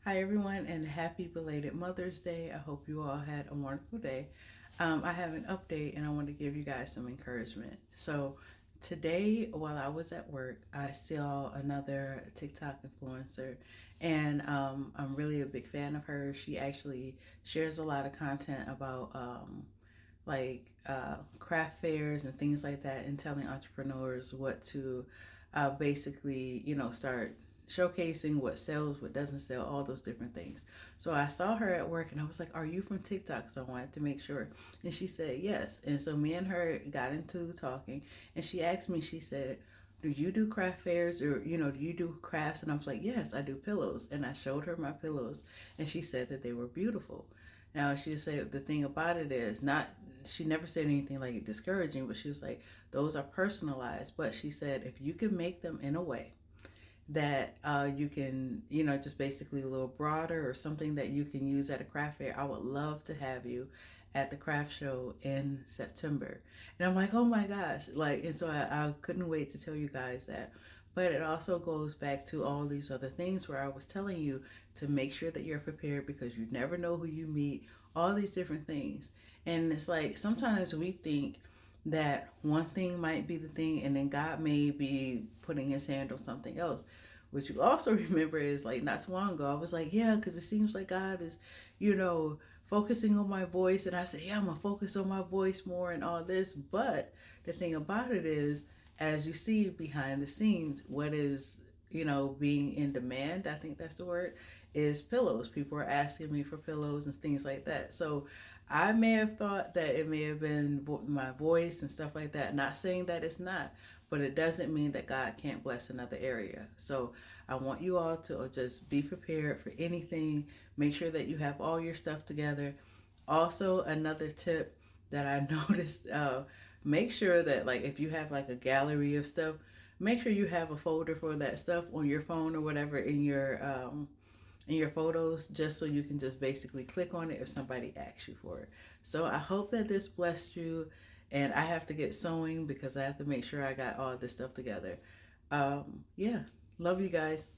Hi, everyone, and happy belated Mother's Day. I hope you all had a wonderful day. I have an update and I want to give you guys some encouragement. So, today, while I was at work, I saw another TikTok influencer, and I'm really a big fan of her. She actually shares a lot of content about craft fairs and things like that, and telling entrepreneurs what to basically, start showcasing what sells, what doesn't sell, all those different things. So I saw her at work and I was like, "Are you from TikTok?" So I wanted to make sure. And she said yes. And so me and her got into talking, and she asked me, she said, "Do you do craft fairs, or do you do crafts?" And I was like, "Yes, I do pillows." And I showed her my pillows, and she said that they were beautiful. Now she said the thing about it is not, she never said anything like discouraging, but she was like, those are personalized. But she said if you can make them in a way that you can, just basically a little broader, or something that you can use at a craft fair, I would love to have you at the craft show in September. And I'm like, oh my gosh. And so I couldn't wait to tell you guys that. But it also goes back to all these other things where I was telling you to make sure that you're prepared, because you never know who you meet, all these different things. And it's like sometimes we think that one thing might be the thing, and then God may be putting his hand on something else. What you also remember is, like, not so long ago, I was like, yeah, because it seems like God is, focusing on my voice. And I said, yeah, I'm going to focus on my voice more and all this. But the thing about it is, as you see behind the scenes, what is, being in demand, I think that's the word, is pillows. People are asking me for pillows and things like that. So I may have thought that it may have been my voice and stuff like that. Not saying that it's not, but it doesn't mean that God can't bless another area. So I want you all to just be prepared for anything. Make sure that you have all your stuff together. Also, another tip that I noticed, make sure that, like, if you have like a gallery of stuff, make sure you have a folder for that stuff on your phone or whatever, in your photos, just so you can just basically click on it if somebody asks you for it. So I hope that this blessed you. And I have to get sewing because I have to make sure I got all this stuff together. Yeah, love you guys.